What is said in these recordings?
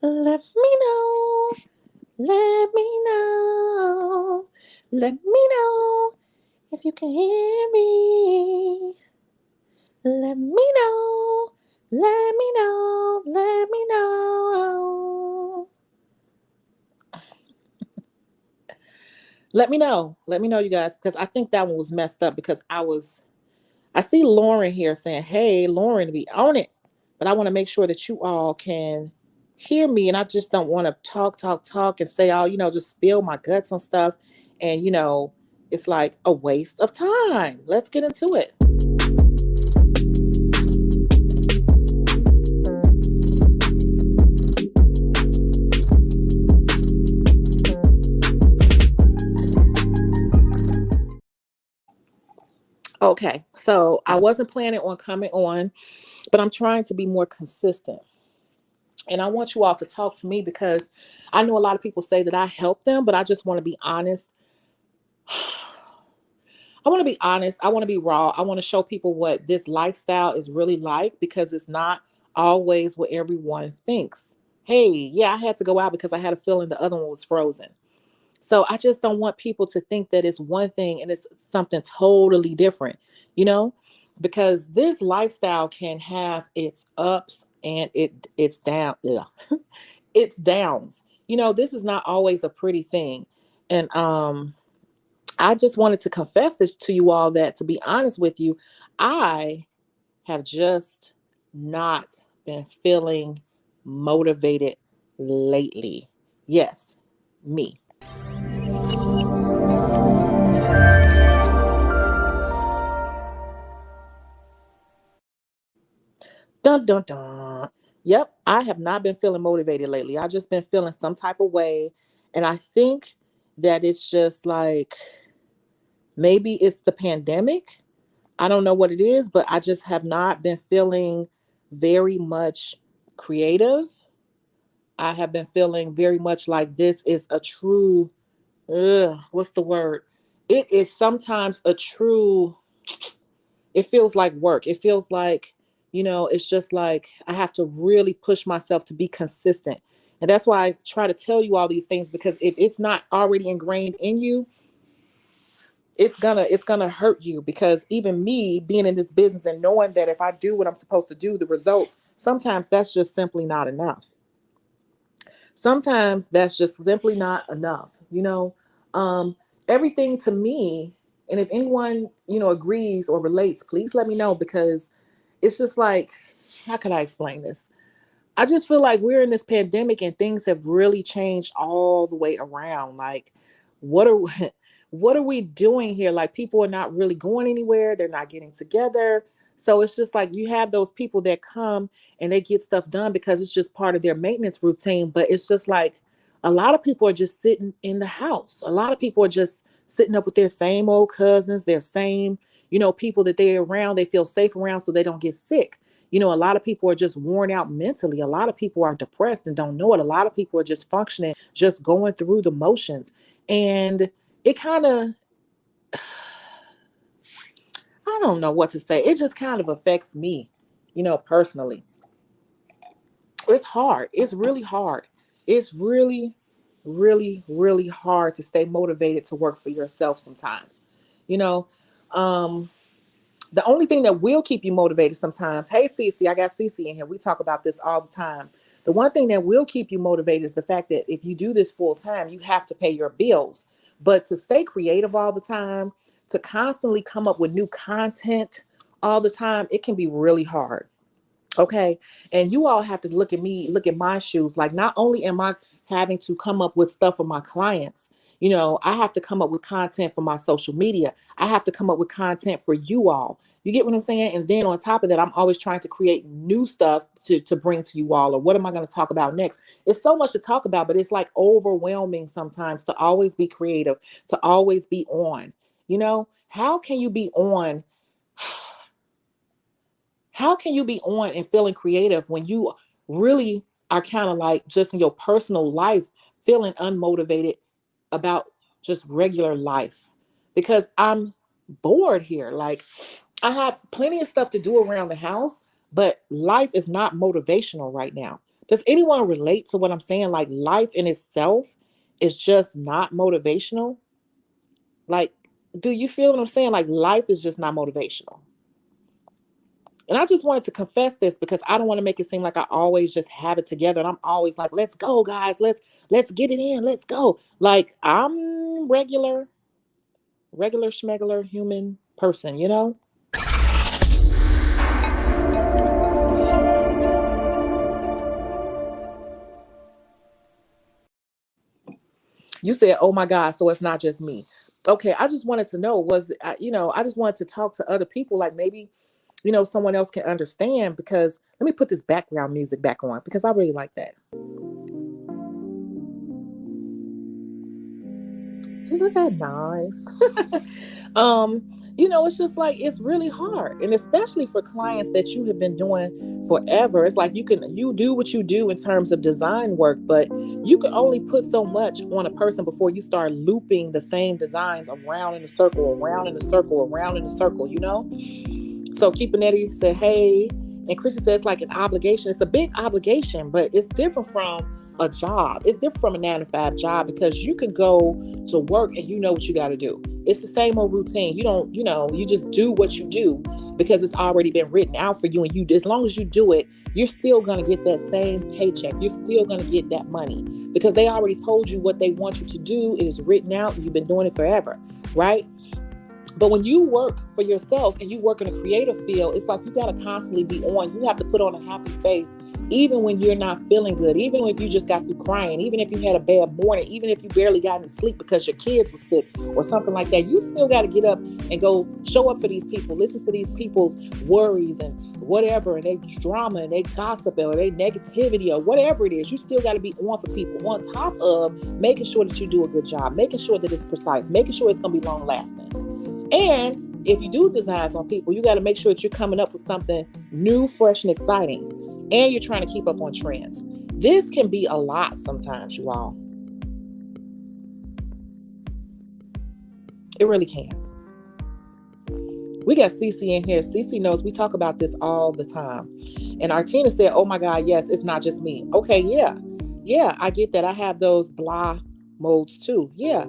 Let me know. Let me know. Let me know if you can hear me. Let me know. Let me know. Let me know. Let me know. Let me know, you guys, because I think that one was messed up because I see Lauren here saying, hey, Lauren, be on it. But I want to make sure that you all can hear me. And I just don't want to talk and say, all, just spill my guts on stuff. And, it's like a waste of time. Let's get into it. Okay. So I wasn't planning on coming on, but I'm trying to be more consistent. And I want you all to talk to me because I know a lot of people say that I help them, but I just want to be honest. I want to be honest. I want to be raw. I want to show people what this lifestyle is really like because it's not always what everyone thinks. Hey, yeah, I had to go out because I had a feeling the other one was frozen. So I just don't want people to think that it's one thing and it's something totally different, you know? Because this lifestyle can have its ups and it's down. Ugh. It's downs. This is not always a pretty thing. And I just wanted to confess this to you all that, to be honest with you, I have just not been feeling motivated lately. Yes, me. Dun dun dun. Yep, I have not been feeling motivated lately. I've just been feeling some type of way. And I think that it's just like maybe it's the pandemic. I don't know what it is, but I just have not been feeling very much creative. I have been feeling very much like this is a true, what's the word? It is sometimes a true, it feels like work. It feels like, it's just like I have to really push myself to be consistent. And that's why I try to tell you all these things because if it's not already ingrained in you, it's gonna hurt you because even me being in this business and knowing that if I do what I'm supposed to do, the results, sometimes that's just simply not enough. Sometimes that's just simply not enough, um everything to me. And if anyone agrees or relates, please let me know because it's just like, how can I explain this? I just feel like we're in this pandemic and things have really changed all the way around. Like, what are what are we doing here? Like, people are not really going anywhere. They're not getting together. So it's just like you have those people that come and they get stuff done because it's just part of their maintenance routine. But it's just like a lot of people are just sitting in the house. A lot of people are just sitting up with their same old cousins, their same, people that they're around, they feel safe around so they don't get sick. A lot of people are just worn out mentally. A lot of people are depressed and don't know it. A lot of people are just functioning, just going through the motions. And it kind of, I don't know what to say. It just kind of affects me, personally. It's hard. It's really hard. It's really, really, really hard to stay motivated to work for yourself sometimes. You know, um, the only thing that will keep you motivated sometimes, hey, Cece, I got Cece in here. We talk about this all the time. The one thing that will keep you motivated is the fact that if you do this full time, you have to pay your bills. But to stay creative all the time, to constantly come up with new content all the time, it can be really hard. Okay. And you all have to look at me, look at my shoes. Like, not only am I having to come up with stuff for my clients, I have to come up with content for my social media. I have to come up with content for you all. You get what I'm saying? And then on top of that, I'm always trying to create new stuff to bring to you all. Or what am I going to talk about next? It's so much to talk about, but it's like overwhelming sometimes to always be creative, to always be on. How can you be on? How can you be on and feeling creative when you really are kind of like just in your personal life feeling unmotivated about just regular life? Because I'm bored here. Like, I have plenty of stuff to do around the house, but life is not motivational right now. Does anyone relate to what I'm saying? Like life in itself is just not motivational. Like, do you feel what I'm saying? Like life is just not motivational. And I just wanted to confess this because I don't want to make it seem like I always just have it together. And I'm always like, let's go, guys. Let's get it in. Let's go. Like I'm regular schmegular human person, you know? You said, oh my God, so it's not just me. Okay, I just wanted to know, I just wanted to talk to other people, like maybe, someone else can understand, because let me put this background music back on because I really like that. Isn't that nice? It's just like it's really hard. And especially for clients that you have been doing forever. It's like you do what you do in terms of design work, but you can only put so much on a person before you start looping the same designs around in a circle, around in a circle, around in a circle, So Keepanetti said, hey, and Chrissy says it's like an obligation. It's a big obligation, but it's different from a job. It's different from a 9-to-5 job because you can go to work and you know what you got to do. It's the same old routine. You don't, you just do what you do because it's already been written out for you. And as long as you do it, you're still going to get that same paycheck. You're still going to get that money because they already told you what they want you to do. It is written out and you've been doing it forever, right? But when you work for yourself and you work in a creative field, it's like you got to constantly be on. You have to put on a happy face, even when you're not feeling good, even if you just got through crying, even if you had a bad morning, even if you barely got any sleep because your kids were sick or something like that. You still got to get up and go show up for these people, listen to these people's worries and whatever, and they drama and they gossip or they negativity or whatever it is. You still got to be on for people, on top of making sure that you do a good job, making sure that it's precise, making sure it's going to be long lasting. And if you do designs on people, you got to make sure that you're coming up with something new, fresh, and exciting. And you're trying to keep up on trends. This can be a lot sometimes, you all. It really can. We got Cece in here. Cece knows we talk about this all the time. And Artina said, oh my God, yes, it's not just me. Okay, yeah. Yeah, I get that. I have those blah modes too. Yeah.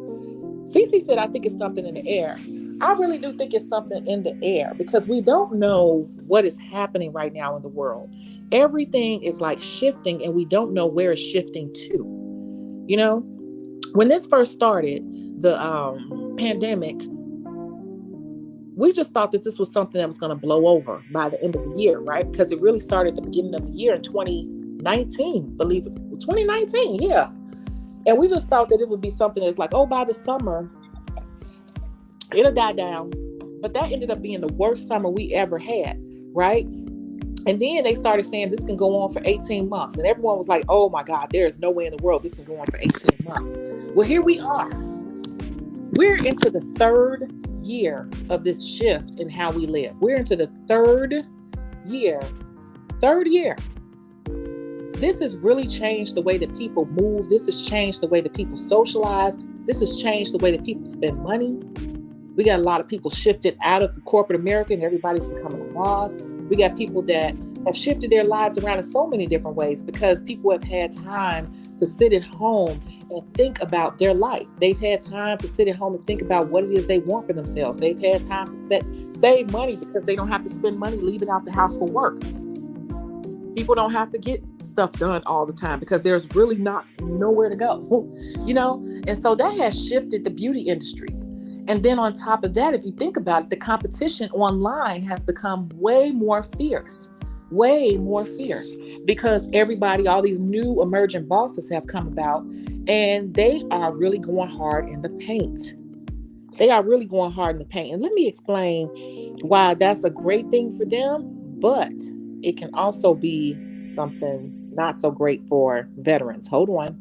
Cece said, I think it's something in the air. I really do think it's something in the air because we don't know what is happening right now in the world. Everything is like shifting and we don't know where it's shifting to. When this first started, the pandemic, we just thought that this was something that was going to blow over by the end of the year, right? Because it really started at the beginning of the year in 2019, 2019, yeah. And we just thought that it would be something that's like, oh, by the summer, it'll die down. But that ended up being the worst summer we ever had, right? And then they started saying this can go on for 18 months. And everyone was like, oh my God, there is no way in the world this can go on for 18 months. Well, here we are. We're into the third year of this shift in how we live. We're into the third year. This has really changed the way that people move. This has changed the way that people socialize. This has changed the way that people spend money. We got a lot of people shifted out of corporate America and everybody's becoming a boss. We got people that have shifted their lives around in so many different ways because people have had time to sit at home and think about their life. They've had time to sit at home and think about what it is they want for themselves. They've had time to save money because they don't have to spend money leaving out the house for work. People don't have to get stuff done all the time because there's really nowhere to go, And so that has shifted the beauty industry. And then on top of that, if you think about it, the competition online has become way more fierce because everybody, all these new emerging bosses have come about and they are really going hard in the paint. And let me explain why that's a great thing for them, but it can also be something not so great for veterans. Hold on.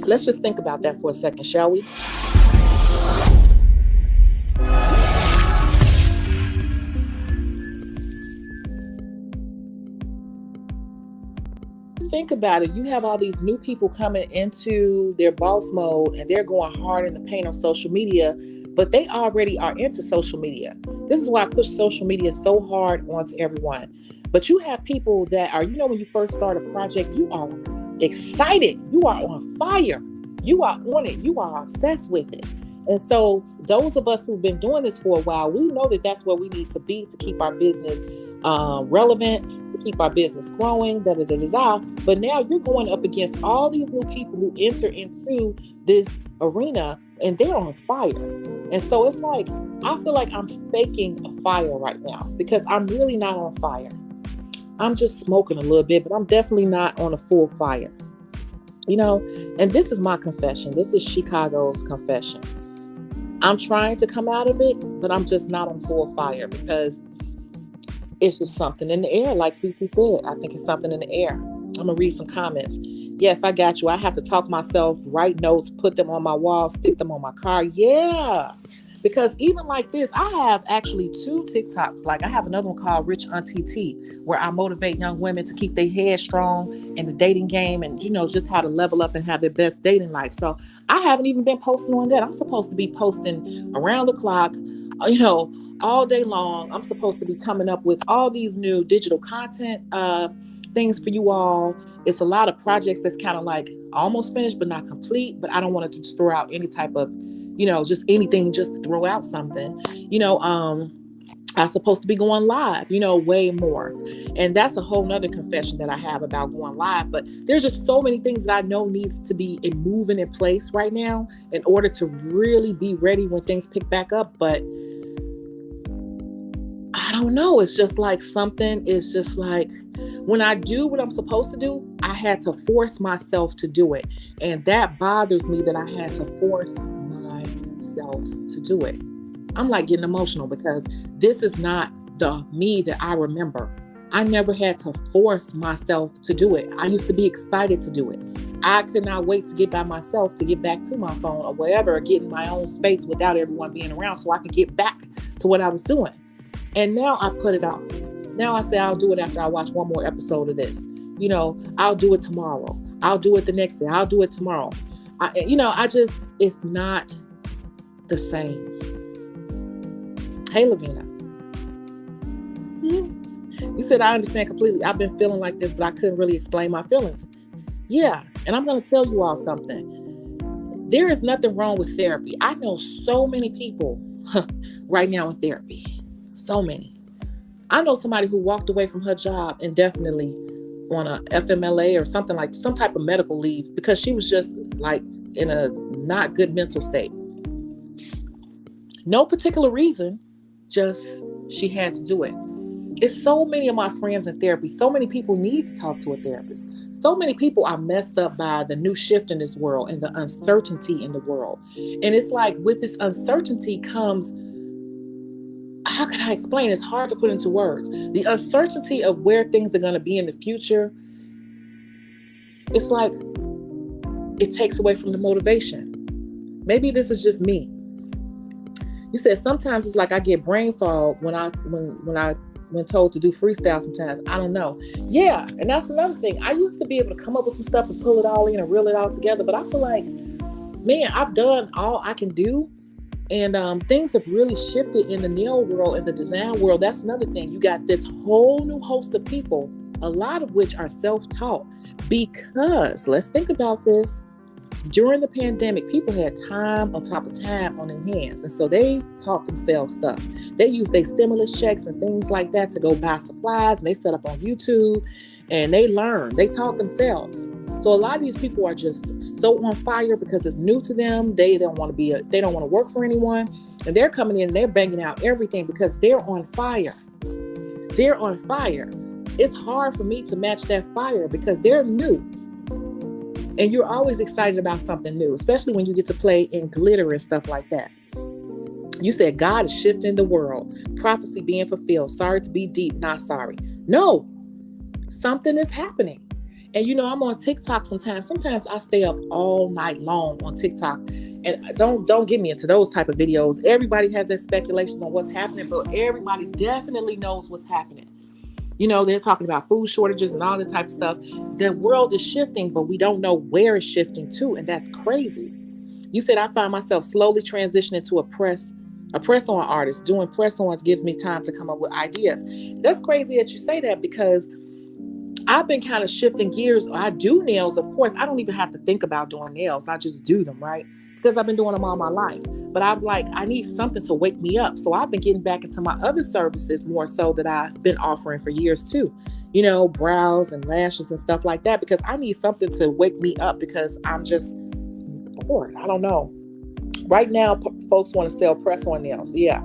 Let's just think about that for a second, shall we? think about it, you have all these new people coming into their boss mode and they're going hard in the paint on social media, but they already are into social media. This is why I push social media so hard onto everyone. But you have people that are, when you first start a project, you are excited, you are on fire, you are on it, you are obsessed with it. And so those of us who've been doing this for a while, we know that that's where we need to be to keep our business relevant, to keep our business growing, But now you're going up against all these new people who enter into this arena and they're on fire. And so it's like, I feel like I'm faking a fire right now because I'm really not on fire. I'm just smoking a little bit, but I'm definitely not on a full fire. And this is my confession. This is Shecago's confession. I'm trying to come out of it, but I'm just not on full fire because it's just something in the air. Like Cece said, I think it's something in the air. I'm going to read some comments. Yes, I got you. I have to talk myself, write notes, put them on my wall, stick them on my car. Yeah. Because even like this, I have actually 2 TikToks. Like I have another one called Rich Auntie T, where I motivate young women to keep their head strong in the dating game and, just how to level up and have their best dating life. So I haven't even been posting on that. I'm supposed to be posting around the clock, all day long. I'm supposed to be coming up with all these new digital content things for you all. It's a lot of projects that's kind of like almost finished, but not complete. But I don't want to just throw out any type of just anything, just to throw out something. I'm supposed to be going live, way more. And that's a whole nother confession that I have about going live. But there's just so many things that I know needs to be moving in place right now in order to really be ready when things pick back up. But I don't know. It's just like something is just like when I do what I'm supposed to do, I had to force myself to do it. And that bothers me that I had to force myself to do it. I'm like getting emotional because this is not the me that I remember. I never had to force myself to do it. I used to be excited to do it. I could not wait to get by myself, to get back to my phone or whatever, or get in my own space without everyone being around so I could get back to what I was doing. And now I put it off. Now I say I'll do it after I watch one more episode of this. I'll do it tomorrow. I'll do it the next day. I'll do it tomorrow. It's not the same. Hey, Lavina. You said, I understand completely. I've been feeling like this, but I couldn't really explain my feelings. Yeah. And I'm going to tell you all something. There is nothing wrong with therapy. I know so many people right now in therapy. So many. I know somebody who walked away from her job indefinitely on a FMLA or something like some type of medical leave because she was just like in a not good mental state. No particular reason, just she had to do it. It's so many of my friends in therapy. So many people need to talk to a therapist. So many people are messed up by the new shift in this world and the uncertainty in the world. And it's like with this uncertainty comes, how can I explain? It's hard to put into words. The uncertainty of where things are going to be in the future. It's like it takes away from the motivation. Maybe this is just me. You said sometimes it's like I get brain fog when told to do freestyle sometimes. I don't know. Yeah, and that's another thing. I used to be able to come up with some stuff and pull it all in and reel it all together, but I feel like, man, I've done all I can do. And things have really shifted in the nail world, in the design world. That's another thing. You got this whole new host of people, a lot of which are self-taught. Because, let's think about this. During the pandemic, people had time on top of time on their hands. And so they taught themselves stuff. They used their stimulus checks and things like that to go buy supplies. And they set up on YouTube and they learned. They taught themselves. So a lot of these people are just so on fire because it's new to them. They don't want to work for anyone. And they're coming in and they're banging out everything because they're on fire. They're on fire. It's hard for me to match that fire because they're new. And you're always excited about something new, especially when you get to play in glitter and stuff like that. You said God is shifting the world. Prophecy being fulfilled. Sorry to be deep, not sorry. No, something is happening. And I'm on TikTok sometimes. Sometimes I stay up all night long on TikTok. And don't get me into those type of videos. Everybody has their speculations on what's happening, but everybody definitely knows what's happening. They're talking about food shortages and all that type of stuff. The world is shifting, but we don't know where it's shifting to. And that's crazy. You said, I find myself slowly transitioning to a press on artist. Doing press ons gives me time to come up with ideas. That's crazy that you say that, because I've been kind of shifting gears. I do nails, of course. I don't even have to think about doing nails. I just do them, right? Because I've been doing them all my life. But I need something to wake me up. So I've been getting back into my other services more so that I've been offering for years too. Brows and lashes and stuff like that, because I need something to wake me up, because I'm just bored. I don't know. Right now, folks want to sell press-on nails. Yeah.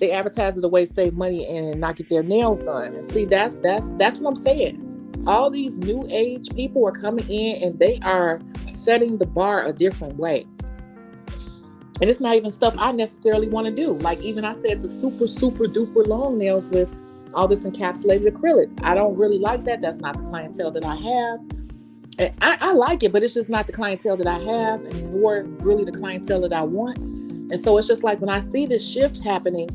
They advertise it a way to save money and not get their nails done. And see, that's what I'm saying. All these new age people are coming in and they are setting the bar a different way. And it's not even stuff I necessarily want to do. Like even I said, the super, super duper long nails with all this encapsulated acrylic. I don't really like that. That's not the clientele that I have. And I like it, but it's just not the clientele that I have, and nor really the clientele that I want. And so it's just like when I see this shift happening,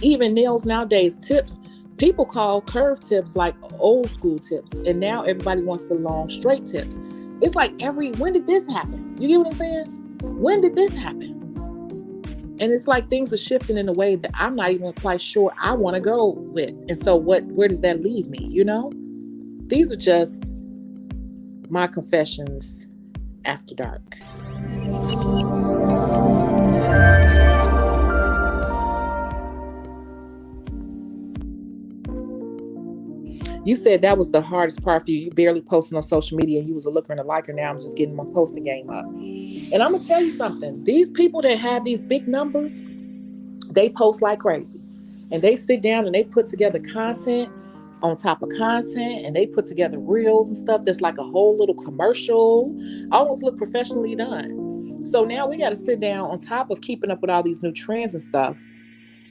even nails nowadays, tips, people call curved tips like old school tips. And now everybody wants the long straight tips. It's like when did this happen? You get what I'm saying? When did this happen? And it's like things are shifting in a way that I'm not even quite sure I want to go with. And so where does that leave me? These are just my confessions after dark. You said that was the hardest part for you. You barely posted on social media and you was a looker and a liker. Now I'm just getting my posting game up. And I'm going to tell you something. These people that have these big numbers, they post like crazy. And they sit down and they put together content on top of content, and they put together reels and stuff that's like a whole little commercial, almost look professionally done. So now we got to sit down on top of keeping up with all these new trends and stuff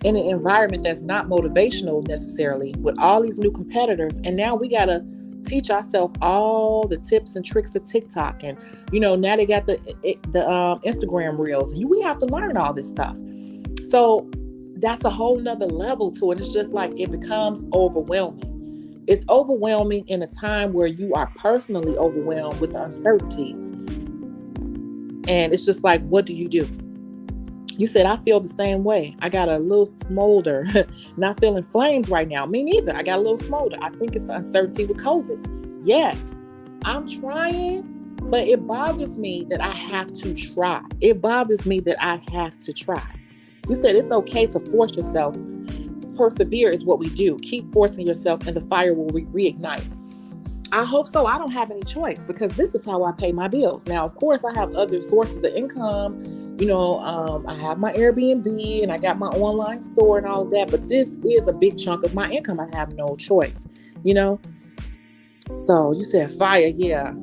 in an environment that's not motivational necessarily, with all these new competitors. And now we got to teach ourselves all the tips and tricks of TikTok. And, now they got the Instagram reels, and we have to learn all this stuff. So that's a whole nother level to it. It's just like it becomes overwhelming. It's overwhelming in a time where you are personally overwhelmed with the uncertainty. And it's just like, what do? You said, I feel the same way. I got a little smolder, not feeling flames right now. Me neither. I got a little smolder. I think it's the uncertainty with COVID. Yes, I'm trying, but it bothers me that I have to try. You said it's okay to force yourself. Persevere is what we do. Keep forcing yourself and the fire will reignite. I hope so. I don't have any choice, because this is how I pay my bills. Now, of course, I have other sources of income. I have my Airbnb and I got my online store and all of that. But this is a big chunk of my income. I have no choice, So you said fire. Yeah.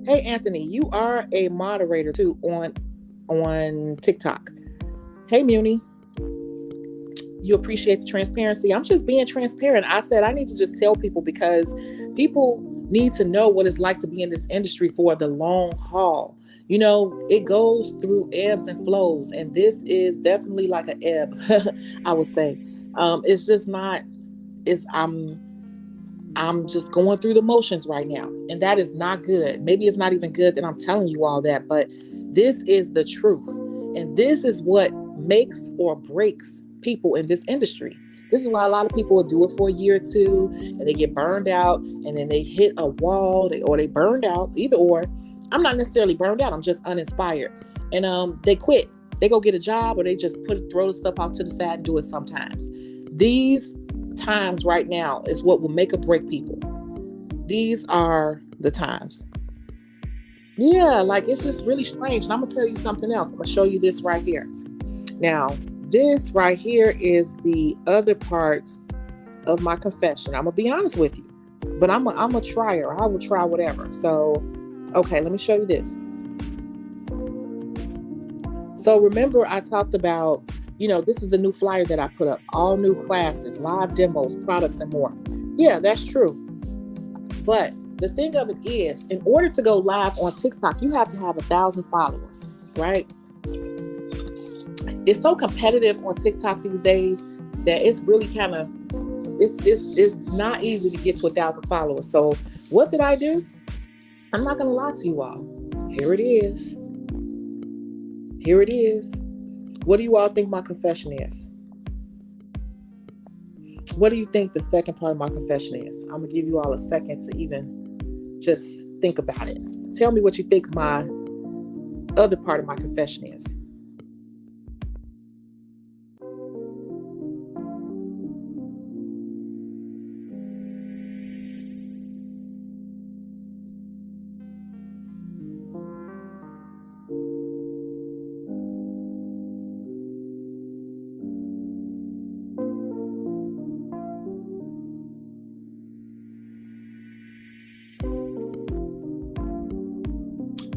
Hey, Anthony, you are a moderator too on TikTok. Hey, Muni. You appreciate the transparency. I'm just being transparent. I said I need to just tell people, because people need to know what it's like to be in this industry for the long haul. It goes through ebbs and flows, and this is definitely like an ebb, I would say. It's just not, I'm just going through the motions right now, and that is not good. Maybe it's not even good that I'm telling you all that, but this is the truth. And this is what makes or breaks people in this industry. This is why a lot of people will do it for a year or two and they get burned out, and then they hit a wall, or they burned out, either or. I'm not necessarily burned out. I'm just uninspired. And they quit. They go get a job, or they just throw the stuff off to the side and do it sometimes. These times right now is what will make or break people. These are the times. Yeah, like it's just really strange. And I'm going to tell you something else. I'm going to show you this right here. Now, this right here is the other parts of my confession. I'm going to be honest with you, but I'm a trier. I will try whatever. So, okay, let me show you this. So remember I talked about, this is the new flyer that I put up. All new classes, live demos, products, and more. Yeah, that's true. But the thing of it is, in order to go live on TikTok, you have to have 1,000 followers, right? It's so competitive on TikTok these days. that it's really kind of, it's not easy to get to 1,000 followers. So what did I do? I'm not gonna lie to you all. Here it is. Here it is. What do you all think my confession is? What do you think the second part of my confession is? I'm gonna give you all a second to even just think about it. Tell me what you think my other part of my confession is.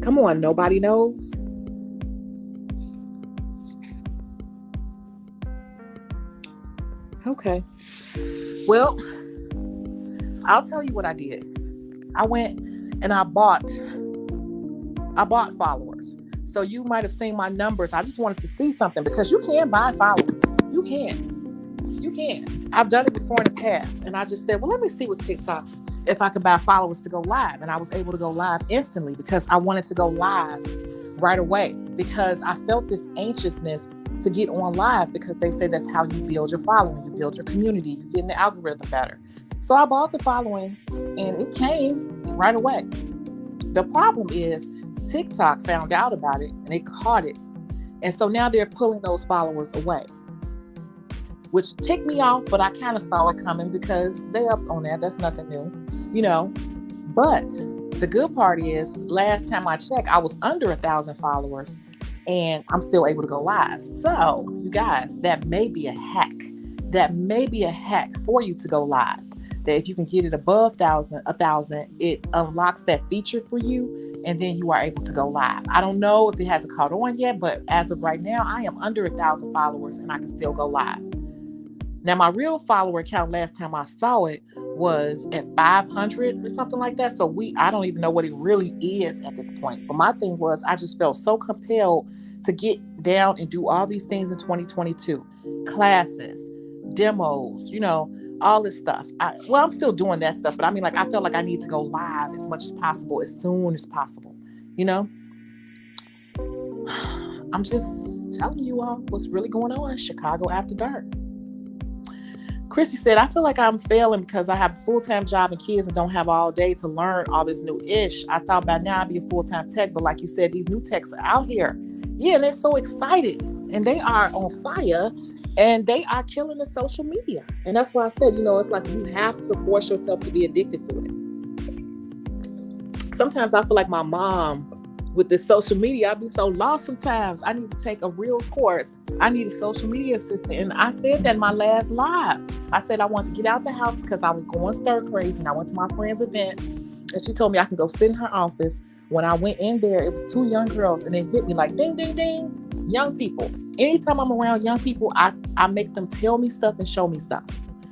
Come on, nobody knows. Okay. Well, I'll tell you what I did. I went and I bought followers. So you might have seen my numbers. I just wanted to see something because you can buy followers. You can. You can. I've done it before in the past. And I just said, well, let me see with TikTok if I could buy followers to go live. And I was able to go live instantly because I wanted to go live right away because I felt this anxiousness to get on live because they say that's how you build your following. You build your community. You get in the algorithm better. So I bought the following and it came right away. The problem is TikTok found out about it and they caught it. And so now they're pulling those followers away, which ticked me off, but I kind of saw it coming because they up on that. That's nothing new, But the good part is last time I checked, I was under 1,000 followers and I'm still able to go live. So you guys, that may be a hack. That may be a hack for you to go live. That if you can get it above 1,000, it unlocks that feature for you, and then you are able to go live. I don't know if it hasn't caught on yet, but as of right now, I am under 1,000 followers, and I can still go live. Now, my real follower count last time I saw it was at 500 or something like that. So I don't even know what it really is at this point. But my thing was, I just felt so compelled to get down and do all these things in 2022, classes, demos, all this stuff. I'm still doing that stuff, but I mean, like, I felt like I need to go live as much as possible, as soon as possible, I'm just telling you all what's really going on in Shecago After Dark. Chrissy said, I feel like I'm failing because I have a full-time job and kids and don't have all day to learn all this new ish. I thought by now I'd be a full-time tech, but like you said, these new techs are out here. Yeah, and they're so excited and they are on fire. And they are killing the social media. And that's why I said, it's like you have to force yourself to be addicted to it. Sometimes I feel like my mom with the social media. I'd be so lost sometimes. I need to take a Reels course. I need a social media assistant. And I said that in my last live. I said I wanted to get out the house because I was going stir crazy. And I went to my friend's event. And she told me I can go sit in her office. When I went in there, it was 2 young girls. And it hit me like, ding, ding, ding. Young people. Anytime I'm around young people, I make them tell me stuff and show me stuff,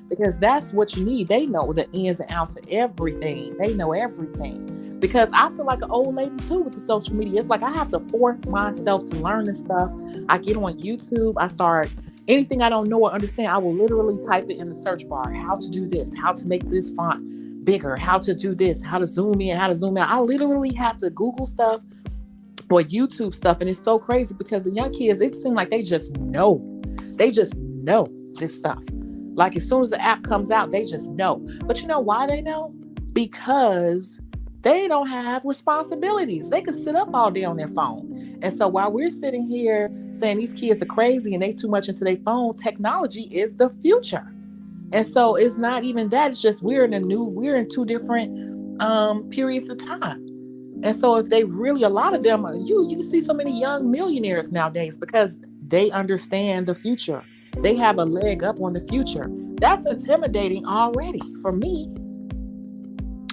because that's what you need. They know the ins and outs of everything. They know everything, because I feel like an old lady too with the social media. It's like I have to force myself to learn this stuff. I get on YouTube. I start anything I don't know or understand. I will literally type it in the search bar. How to do this, how to make this font bigger, how to do this, how to zoom in, how to zoom out. I literally have to Google stuff or YouTube stuff. And it's so crazy because the young kids, it seems like they just know this stuff. Like as soon as the app comes out, they just know. But you know why they know? Because they don't have responsibilities. They could sit up all day on their phone. And so while we're sitting here saying these kids are crazy and they too much into their phone, technology is the future. And so it's not even that. It's just we're in 2 different periods of time. And so if they really, a lot of them, you see so many young millionaires nowadays because they understand the future. They have a leg up on the future. That's intimidating already for me.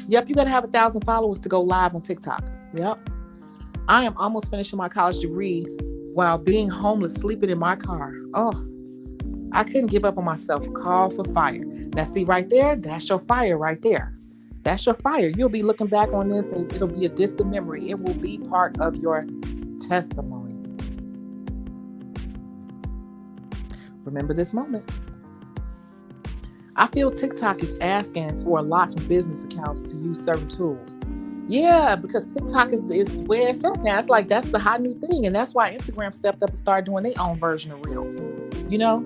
Yep, you got to have 1,000 followers to go live on TikTok. Yep. I am almost finishing my college degree while being homeless, sleeping in my car. Oh, I couldn't give up on myself. Call for fire. Now see right there, that's your fire right there. That's your fire. You'll be looking back on this and it'll be a distant memory. It will be part of your testimony. Remember this moment. I feel TikTok is asking for a lot from business accounts to use certain tools. Yeah, because TikTok is where it's at now. It's like that's the hot new thing. And that's why Instagram stepped up and started doing their own version of Reels, you know?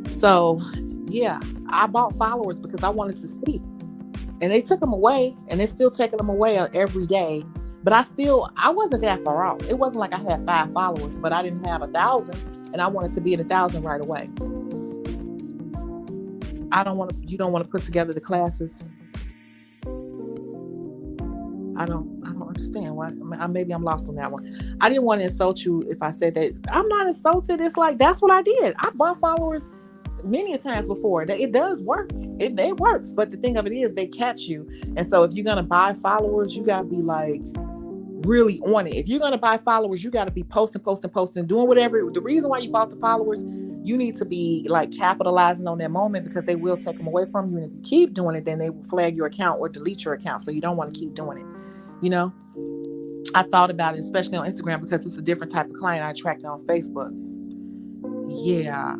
So, yeah, I bought followers because I wanted to see. And they took them away, and they're still taking them away every day. But I wasn't that far off. It wasn't like I had 5 followers, but I didn't have 1,000, and I wanted to be at 1,000 right away. You don't want to put together the classes. I don't understand why. Maybe I'm lost on that one. I didn't want to insult you if I said that. I'm not insulted. It's like, that's what I did. I bought followers many a times before. It does work. It works. But the thing of it is, they catch you. And so if you're going to buy followers, you got to be like really on it. If you're going to buy followers, you got to be posting, doing whatever. The reason why you bought the followers, you need to be like capitalizing on that moment, because they will take them away from you. And if you keep doing it, then they will flag your account or delete your account. So you don't want to keep doing it. You know, I thought about it, especially on Instagram, because it's a different type of client I attract on Facebook. Yeah.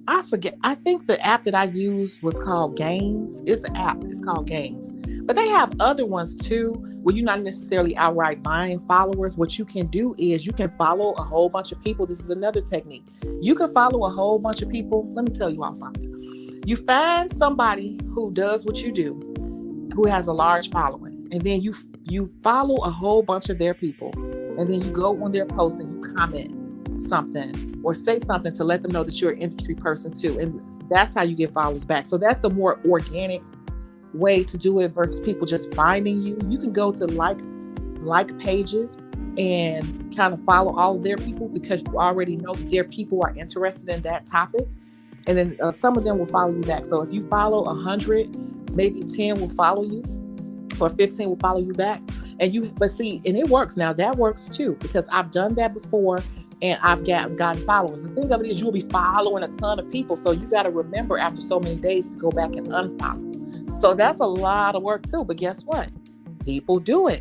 I forget. I think the app that I used was called Gains. It's an app. It's called Gains. But they have other ones too, where you're not necessarily outright buying followers. What you can do is you can follow a whole bunch of people. This is another technique. You can follow a whole bunch of people. Let me tell you all something. You find somebody who does what you do, who has a large following, and then you follow a whole bunch of their people, and then you go on their post and you comment something or say something to let them know that you're an industry person too, and that's how you get followers back. So that's a more organic way to do it versus people just finding you. You can go to like pages and kind of follow all of their people, because you already know that their people are interested in that topic, and then some of them will follow you back. So if you follow 100, maybe 10 will follow you, or 15 will follow you back. And it works. Now that works too, because I've done that before and I've gotten followers. The thing of it is, you'll be following a ton of people. So you got to remember after so many days to go back and unfollow. So that's a lot of work too. But guess what? People do it.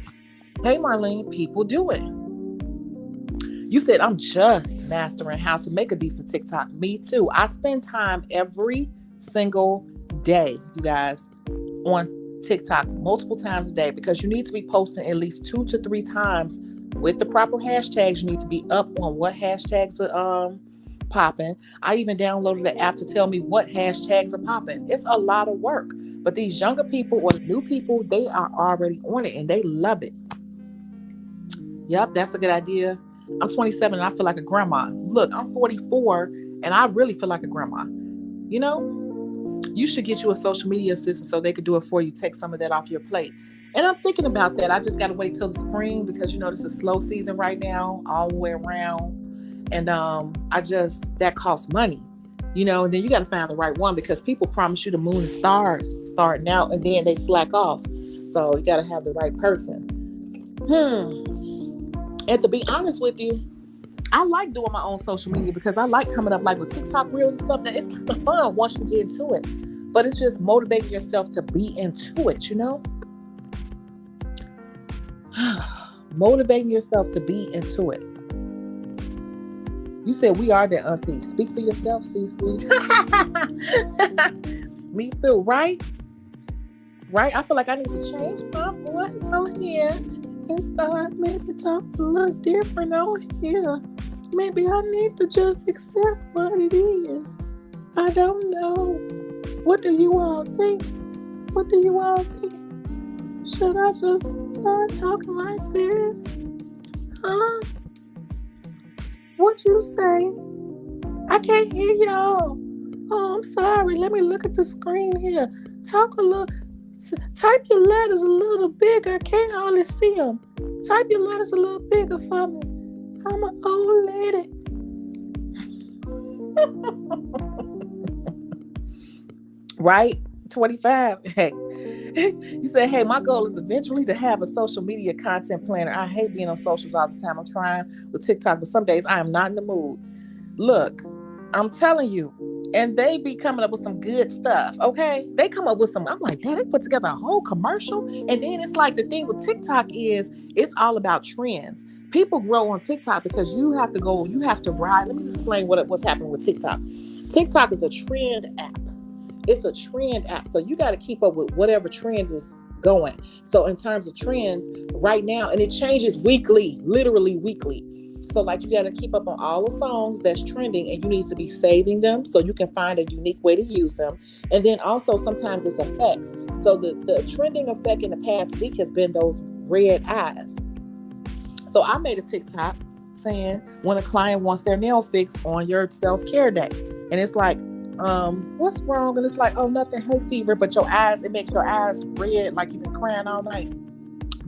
Hey, Marlene, people do it. You said, I'm just mastering how to make a decent TikTok. Me too. I spend time every single day, you guys, on TikTok multiple times a day, because you need to be posting at least 2 to 3 times with the proper hashtags. You need to be up on what hashtags are popping. I even downloaded the app to tell me what hashtags are popping. It's a lot of work, but these younger people or the new people, they are already on it and they love it. Yep, that's a good idea. I'm 27 and I feel like a grandma. Look, I'm 44 and I really feel like a grandma. You know, you should get you a social media assistant so they could do it for you. Take some of that off your plate. And I'm thinking about that. I just got to wait till the spring, because, this is a slow season right now, all the way around. And that costs money, and then you got to find the right one, because people promise you the moon and stars starting out and then they slack off. So you got to have the right person. And to be honest with you, I like doing my own social media, because I like coming up like with TikTok reels and stuff. That it's kind of fun once you get into it, but it's just motivating yourself to be into it, motivating yourself to be into it. You said we are that auntie. Speak for yourself, CC. Me too, right? Right? I feel like I need to change my voice on here and start maybe talking a little different on here. Maybe I need to just accept what it is. I don't know. What do you all think? What do you all think? Should I just start talking like this? Huh? What you say? I can't hear y'all. Oh, I'm sorry. Let me look at the screen here. Type your letters a little bigger. I can't hardly see them. Type your letters a little bigger for me. I'm an old lady. Right? 25. Hey. You said, hey, my goal is eventually to have a social media content planner. I hate being on socials all the time. I'm trying with TikTok, but some days I am not in the mood. Look, I'm telling you, and they be coming up with some good stuff, okay? They come up with some, I'm like, damn, they put together a whole commercial. And then it's like, the thing with TikTok is, it's all about trends. People grow on TikTok because you have to ride. Let me just explain what's happening with TikTok. TikTok is a trend app. It's a trend app. So you got to keep up with whatever trend is going. So in terms of trends right now, and it changes weekly, literally weekly. So like you got to keep up on all the songs that's trending, and you need to be saving them so you can find a unique way to use them. And then also sometimes it's effects. So the trending effect in the past week has been those red eyes. So I made a TikTok saying when a client wants their nail fixed on your self-care day. And it's like, what's wrong? And it's like, oh, nothing, hay fever, but your eyes, it makes your eyes red like you've been crying all night.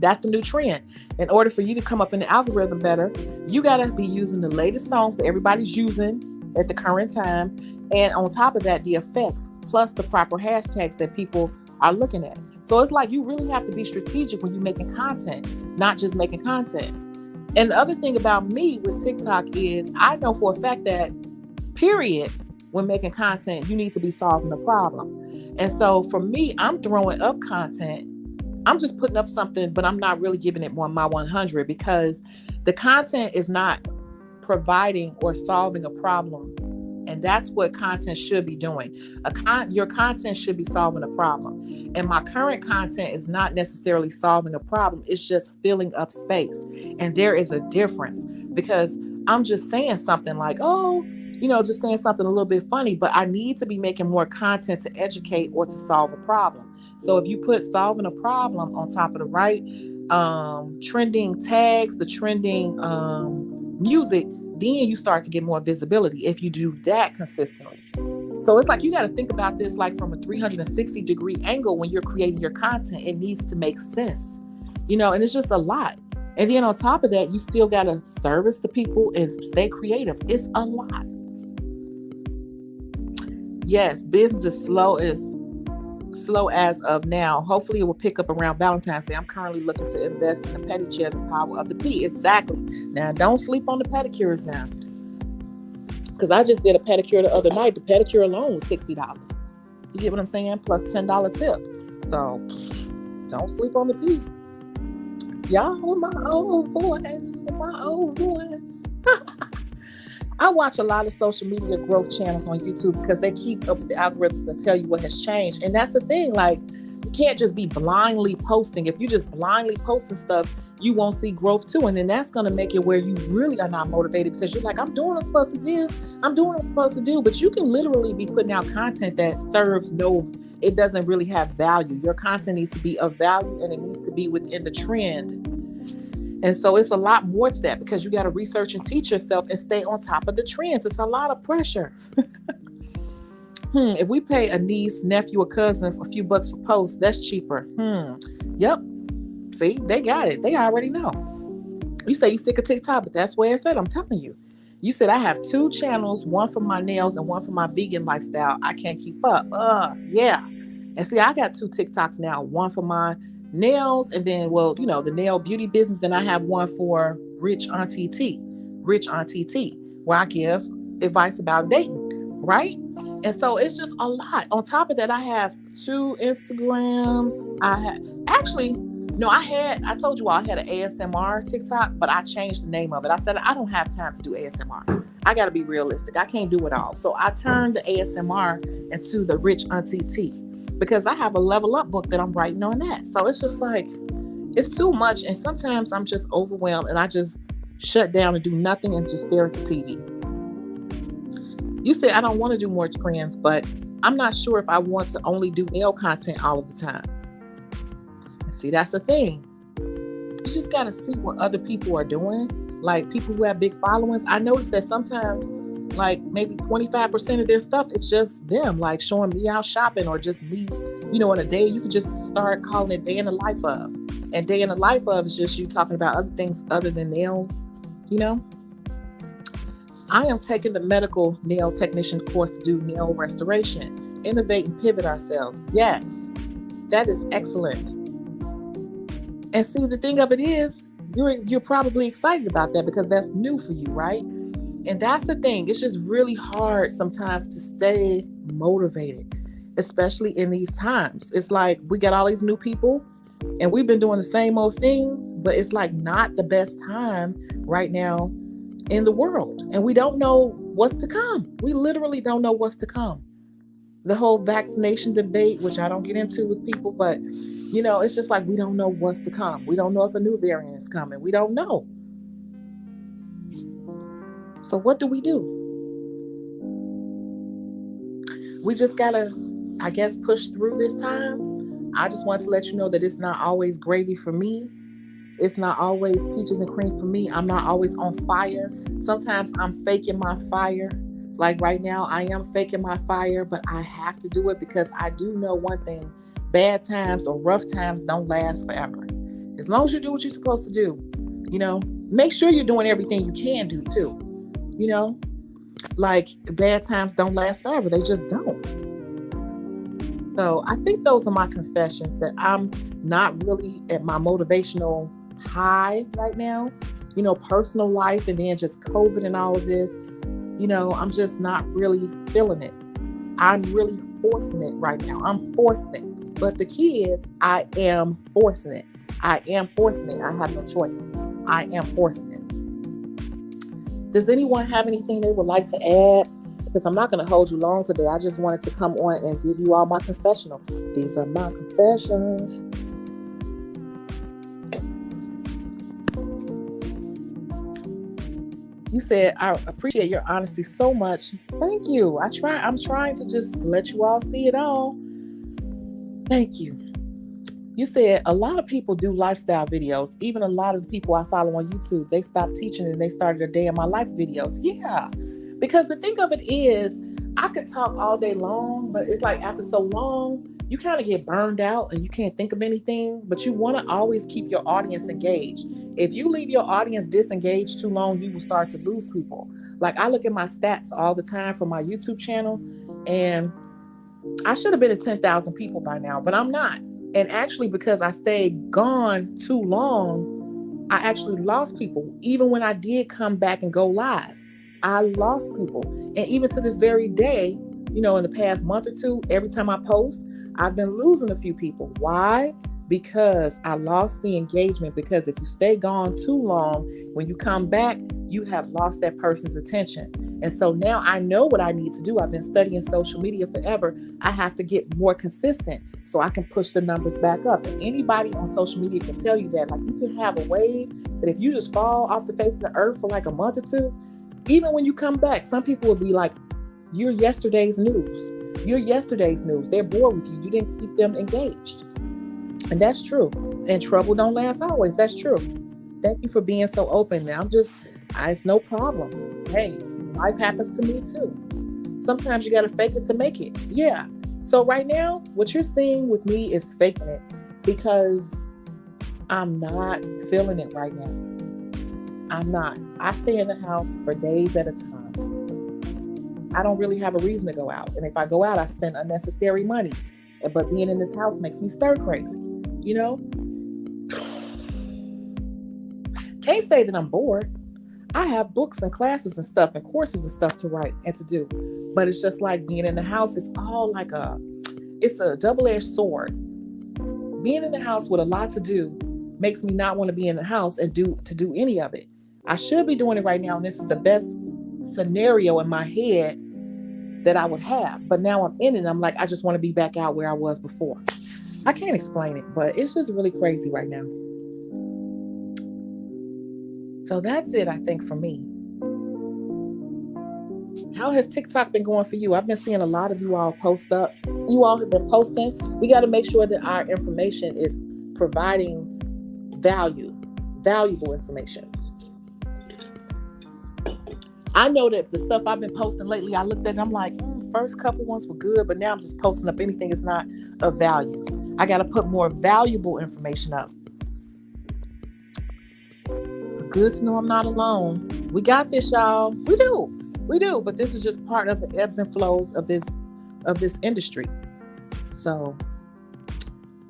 That's the new trend. In order for you to come up in the algorithm better, you got to be using the latest songs that everybody's using at the current time. And on top of that, the effects, plus the proper hashtags that people are looking at. So it's like you really have to be strategic when you're making content, not just making content. And the other thing about me with TikTok is I know for a fact that, period, when making content, you need to be solving a problem. And so for me, I'm throwing up content. I'm just putting up something, but I'm not really giving it my 100 because the content is not providing or solving a problem. And that's what content should be doing. Your content should be solving a problem. And my current content is not necessarily solving a problem. It's just filling up space. And there is a difference because I'm just saying something like, oh, just saying something a little bit funny, but I need to be making more content to educate or to solve a problem. So if you put solving a problem on top of the right trending tags, the trending music, then you start to get more visibility if you do that consistently. So it's like you got to think about this like from a 360-degree angle when you're creating your content. It needs to make sense, and it's just a lot. And then on top of that, you still got to service the people and stay creative. It's a lot. Yes, business is slow as of now. Hopefully it will pick up around Valentine's Day. I'm currently looking to invest in the pedicure, the power of the P. Exactly. Now, don't sleep on the pedicures now. Because I just did a pedicure the other night. The pedicure alone was $60. You get what I'm saying? Plus $10 tip. So don't sleep on the P. Y'all, with my old voice. I watch a lot of social media growth channels on YouTube because they keep up with the algorithms and tell you what has changed. And that's the thing, like, you can't just be blindly posting. If you just blindly posting stuff, you won't see growth too. And then that's going to make it where you really are not motivated because you're like, I'm doing what I'm supposed to do. But you can literally be putting out content that serves it doesn't really have value. Your content needs to be of value and it needs to be within the trend. And so it's a lot more to that because you got to research and teach yourself and stay on top of the trends. It's a lot of pressure. If we pay a niece, nephew, or cousin for a few bucks for posts, that's cheaper. Yep. See, they got it. They already know. You say you sick of TikTok, but that's where it's at. I'm telling you. You said I have 2 channels, one for my nails and one for my vegan lifestyle. I can't keep up. Yeah. And see, I got 2 TikToks now, one for my nails, and then, the nail beauty business. Then I have one for Rich Auntie T, where I give advice about dating, right? And so it's just a lot. On top of that, I have 2 Instagrams. I told you all I had an ASMR TikTok, but I changed the name of it. I said, I don't have time to do ASMR. I got to be realistic. I can't do it all. So I turned the ASMR into the Rich Auntie T, because I have a level up book that I'm writing on that. So it's just like, it's too much. And sometimes I'm just overwhelmed and I just shut down and do nothing and just stare at the TV. You said I don't want to do more trends, but I'm not sure if I want to only do nail content all of the time. And see, that's the thing. You just got to see what other people are doing. Like people who have big followings. I noticed that sometimes like maybe 25% of their stuff, it's just them like showing me out shopping or just me, in a day. You can just start calling it day in the life of. And day in the life of is just you talking about other things other than nails, I am taking the medical nail technician course to do nail restoration, innovate and pivot ourselves. Yes, that is excellent. And see, the thing of it is, you're probably excited about that because that's new for you, right? And that's the thing. It's just really hard sometimes to stay motivated, especially in these times. It's like we got all these new people and we've been doing the same old thing, but it's like not the best time right now in the world, and we don't know what's to come. We literally don't know what's to come. The whole vaccination debate, which I don't get into with people, but it's just like we don't know what's to come. We don't know if a new variant is coming. We don't know. So what do? We just gotta, I guess, push through this time. I just want to let you know that it's not always gravy for me. It's not always peaches and cream for me. I'm not always on fire. Sometimes I'm faking my fire. Like right now, I am faking my fire, but I have to do it because I do know one thing: bad times or rough times don't last forever. As long as you do what you're supposed to do, make sure you're doing everything you can do too. Like bad times don't last forever. They just don't. So I think those are my confessions, that I'm not really at my motivational high right now, personal life, and then just COVID and all of this, I'm just not really feeling it. I'm really forcing it right now. I'm forcing it. But the key is I am forcing it. I am forcing it. I have no choice. I am forcing it. Does anyone have anything they would like to add? Because I'm not going to hold you long today. I just wanted to come on and give you all my confessional. These are my confessions. You said, I appreciate your honesty so much. Thank you. I'm trying to just let you all see it all. Thank you. You said a lot of people do lifestyle videos. Even a lot of the people I follow on YouTube, they stopped teaching and they started their day in my life videos. Yeah. Because the thing of it is, I could talk all day long, but it's like after so long, you kind of get burned out and you can't think of anything, but you want to always keep your audience engaged. If you leave your audience disengaged too long, you will start to lose people. Like I look at my stats all the time for my YouTube channel, and I should have been at 10,000 people by now, but I'm not. And actually, because I stayed gone too long, I actually lost people. Even when I did come back and go live, I lost people. And even to this very day, in the past month or two, every time I post, I've been losing a few people. Why? Because I lost the engagement. Because if you stay gone too long, when you come back, you have lost that person's attention. And so now I know what I need to do. I've been studying social media forever. I have to get more consistent so I can push the numbers back up. And anybody on social media can tell you that. Like, you can have a wave, but if you just fall off the face of the earth for like a month or two, even when you come back, some people will be like, you're yesterday's news. You're yesterday's news. They're bored with you. You didn't keep them engaged. And that's true. And trouble don't last always. That's true. Thank you for being so open. It's no problem. Hey, life happens to me too. Sometimes you got to fake it to make it. Yeah. So right now, what you're seeing with me is faking it because I'm not feeling it right now. I'm not. I stay in the house for days at a time. I don't really have a reason to go out. And if I go out, I spend unnecessary money. But being in this house makes me stir crazy. Can't say that I'm bored. I have books and classes and stuff and courses and stuff to write and to do. But it's just like being in the house. It's all like it's a double-edged sword. Being in the house with a lot to do makes me not want to be in the house and do any of it. I should be doing it right now, and this is the best scenario in my head that I would have. But now I'm in it, and I'm like, I just want to be back out where I was before. I can't explain it, but it's just really crazy right now. So that's it, I think, for me. How has TikTok been going for you? I've been seeing a lot of you all post up. You all have been posting. We got to make sure that our information is providing valuable information. I know that the stuff I've been posting lately, I looked at it, I'm like, first couple ones were good, but now I'm just posting up anything that's not of value. I got to put more valuable information up. Good to know I'm not alone. We got this, y'all. We do. But this is just part of the ebbs and flows of this industry. So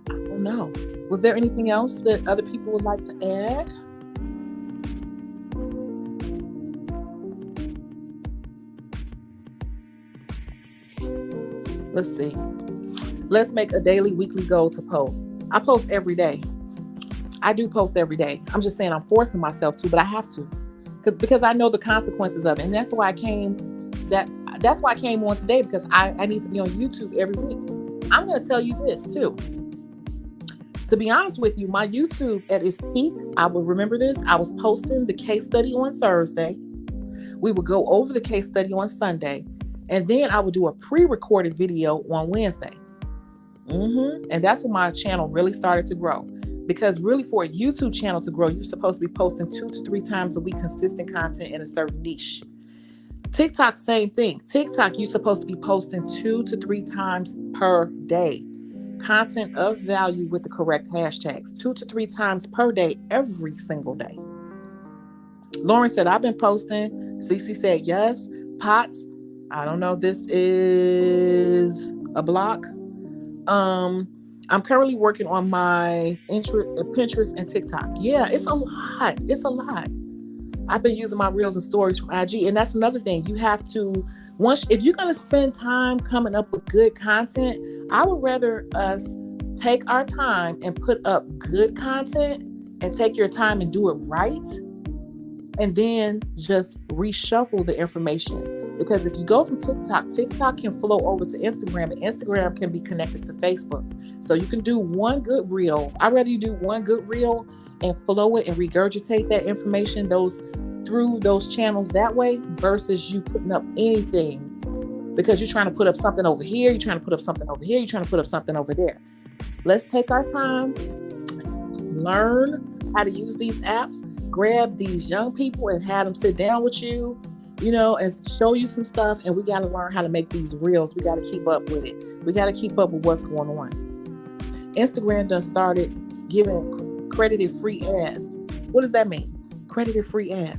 I don't know. Was there anything else that other people would like to add? Let's see. Let's make a daily, weekly goal to post. I post every day. I do post every day. I'm just saying I'm forcing myself to, but I have to. because I know the consequences of it. And that's why I came on today, because I need to be on YouTube every week. I'm going to tell you this too. To be honest with you, my YouTube at its peak, I will remember this. I was posting the case study on Thursday. We would go over the case study on Sunday. And then I would do a pre-recorded video on Wednesday. And that's when my channel really started to grow. Because really, for a YouTube channel to grow, you're supposed to be posting 2 to 3 times a week, consistent content in a certain niche. TikTok, same thing. TikTok, you're supposed to be posting 2 to 3 times per day. Content of value with the correct hashtags. 2 to 3 times per day, every single day. Lauren said, I've been posting. Cece said, yes. Potts, I don't know. This is a block. I'm currently working on my Pinterest and TikTok. Yeah, it's a lot. It's a lot. I've been using my reels and stories from IG. And that's another thing. You have to, if you're going to spend time coming up with good content, I would rather us take our time and put up good content and take your time and do it right. And then just reshuffle the information. Because if you go from TikTok can flow over to Instagram, and Instagram can be connected to Facebook. So you can do one good reel. I'd rather you do one good reel and flow it and regurgitate that information through those channels that way, versus you putting up anything because you're trying to put up something over here, you're trying to put up something over here, you're trying to put up something over there. Let's take our time, learn how to use these apps, grab these young people and have them sit down with you, and show you some stuff. And we got to learn how to make these reels. We got to keep up with it. We got to keep up with what's going on. Instagram done started giving credited free ads. What does that mean? Credited free ad.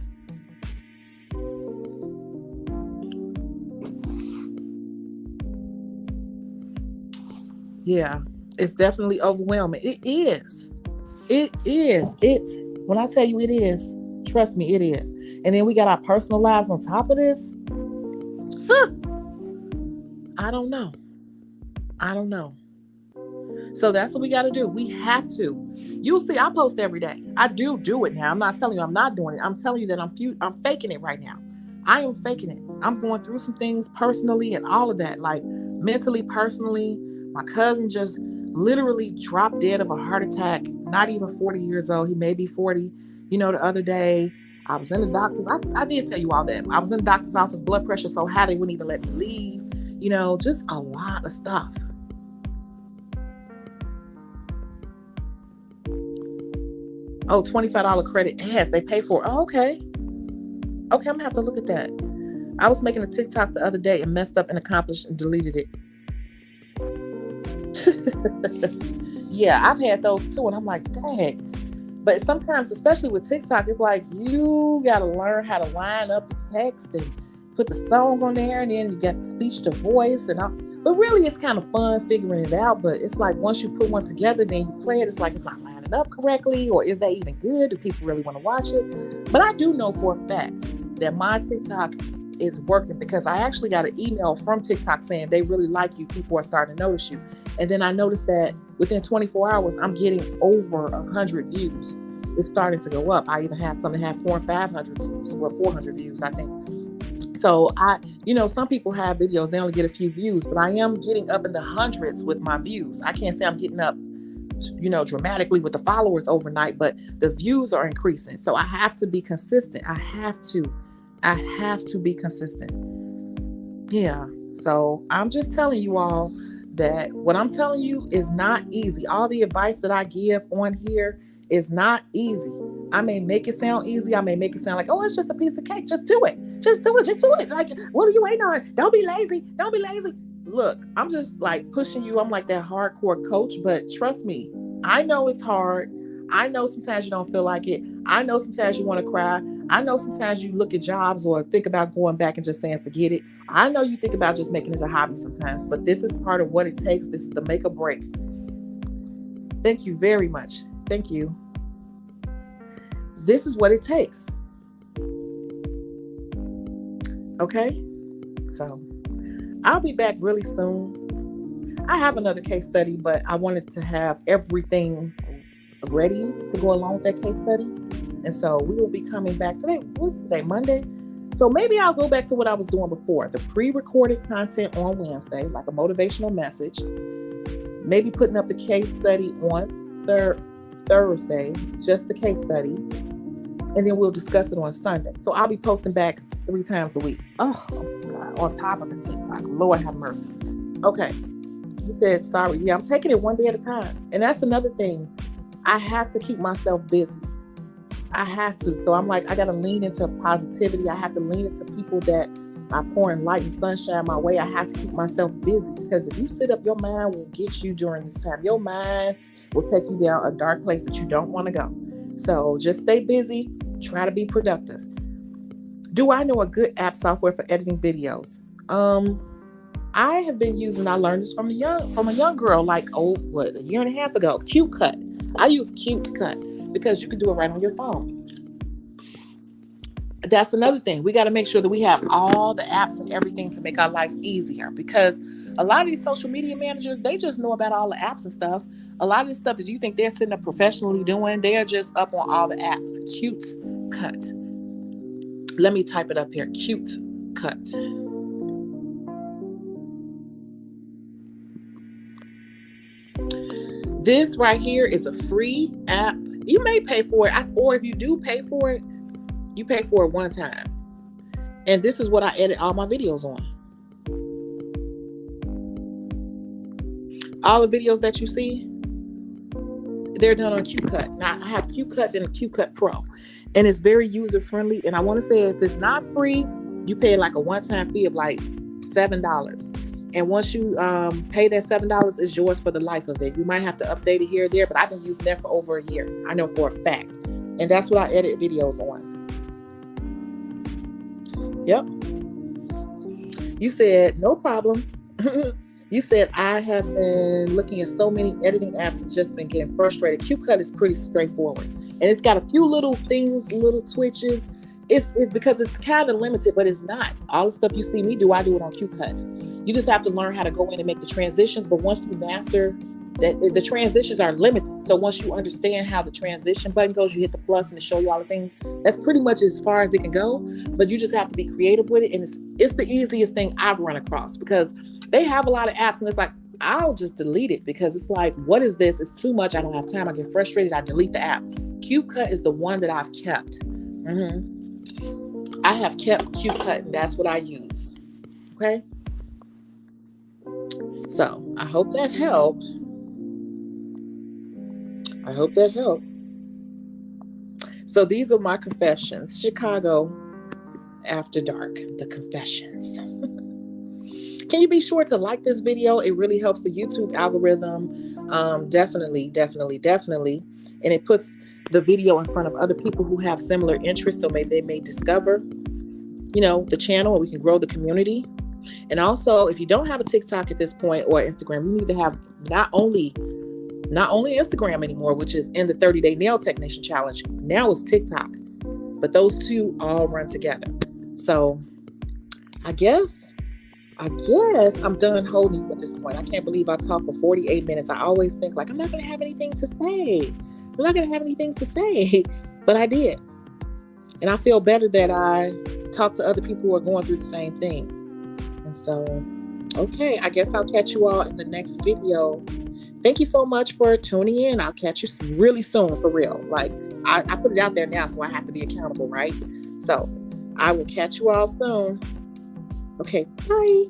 Yeah, it's definitely overwhelming. It is. When I tell you it is, trust me, it is. And then we got our personal lives on top of this. I don't know. So that's what we got to do. We have to. You'll see, I post every day. I do it now. I'm not telling you I'm not doing it. I'm telling you that I'm faking it right now. I am faking it. I'm going through some things personally and all of that, like mentally, personally. My cousin just literally dropped dead of a heart attack, not even 40 years old. He may be 40. The other day, I was in the doctor's. I did tell you all that. I was in the doctor's office, blood pressure so high they wouldn't even let me leave. Just a lot of stuff. Oh, $25 credit ads they pay for. Oh, okay. Okay, I'm gonna have to look at that. I was making a TikTok the other day and messed up and accomplished and deleted it. Yeah, I've had those too, and I'm like, dang. But sometimes, especially with TikTok, it's like you gotta learn how to line up the text and put the song on there, and then you got speech to voice and all. But really, it's kind of fun figuring it out. But it's like once you put one together, then you play it. It's like it's not lining up correctly, or is that even good? Do people really want to watch it? But I do know for a fact that my TikTok is working, because I actually got an email from TikTok saying they really like you. People are starting to notice you. And then I noticed that within 24 hours, I'm getting over 100 views. It's starting to go up. I even have some that have 400 and 500 views, or 400 views, I think. So some people have videos, they only get a few views, but I am getting up in the hundreds with my views. I can't say I'm getting up, dramatically with the followers overnight, but the views are increasing. So I have to be consistent. I have to be consistent. Yeah. So I'm just telling you all that what I'm telling you is not easy. All the advice that I give on here is not easy. I may make it sound easy. I may make it sound like, oh, it's just a piece of cake. Just do it. Just do it. Like, what are you waiting on? Don't be lazy. Look, I'm just like pushing you. I'm like that hardcore coach, but trust me, I know it's hard. I know sometimes you don't feel like it. I know sometimes you want to cry. I know sometimes you look at jobs or think about going back and just saying, forget it. I know you think about just making it a hobby sometimes, but this is part of what it takes. This is the make or break. Thank you very much. Thank you. This is what it takes. Okay? So I'll be back really soon. I have another case study, but I wanted to have everything ready to go along with that case study. And so we will be coming back today. What's today? Monday. So maybe I'll go back to what I was doing before, the pre-recorded content on Wednesday, like a motivational message. Maybe putting up the case study on Thursday, just the case study. And then we'll discuss it on Sunday. So I'll be posting back 3 times a week. Oh, God, on top of the TikTok. Lord have mercy. Okay. You said, sorry. Yeah, I'm taking it one day at a time. And that's another thing. I have to keep myself busy. I have to. So I'm like, I got to lean into positivity. I have to lean into people that are pouring light and sunshine my way. I have to keep myself busy, because if you sit up, your mind will get you during this time. Your mind will take you down a dark place that you don't want to go. So just stay busy. Try to be productive. Do I know a good app software for editing videos? I have been using, I learned this from a young girl, like, a year and a half ago, CuteCut. I use CuteCut because you can do it right on your phone. That's another thing. We got to make sure that we have all the apps and everything to make our life easier, because a lot of these social media managers, they just know about all the apps and stuff. A lot of the stuff that you think they're sitting up professionally doing, they are just up on all the apps. CuteCut. Let me type it up here. CuteCut. This right here is a free app. You may pay for it, or if you do pay for it, you pay for it one time. And this is what I edit all my videos on. All the videos that you see, they're done on CuteCut. Now, I have CuteCut and CuteCut Pro, and it's very user-friendly. And I want to say, if it's not free, you pay like a one-time fee of like $7. And once you pay that $7, it's yours for the life of it. You might have to update it here or there, but I've been using that for over a year. I know for a fact. And that's what I edit videos on. Yep. You said, no problem. You said, I have been looking at so many editing apps and just been getting frustrated. CuteCut is pretty straightforward. And it's got a few little things, little twitches. It's because it's kind of limited, but it's not. All the stuff you see me do, I do it on CuteCut. You just have to learn how to go in and make the transitions. But once you master that, the transitions are limited. So once you understand how the transition button goes, you hit the plus and it show you all the things. That's pretty much as far as it can go. But you just have to be creative with it. And it's the easiest thing I've run across, because they have a lot of apps and it's like, I'll just delete it, because it's like, what is this? It's too much. I don't have time. I get frustrated. I delete the app. CuteCut is the one that I've kept. I have kept CuteCut, and that's what I use. Okay. So I hope that helped. So these are my confessions. Shecago After Dark, the confessions. Can you be sure to like this video? It really helps the YouTube algorithm. Definitely. And it puts the video in front of other people who have similar interests, so maybe they may discover, the channel, and we can grow the community. And also, if you don't have a TikTok at this point, or Instagram, you need to have not only Instagram anymore, which is in the 30-day nail technician challenge. Now it's TikTok, but those two all run together. So I guess I'm done holding you at this point. I can't believe I talked for 48 minutes. I always think like, I'm not going to have anything to say. But I did. And I feel better that I talked to other people who are going through the same thing. And so, okay, I guess I'll catch you all in the next video. Thank you so much for tuning in. I'll catch you really soon, for real. Like, I put it out there now, so I have to be accountable, right? So I will catch you all soon. Okay, bye.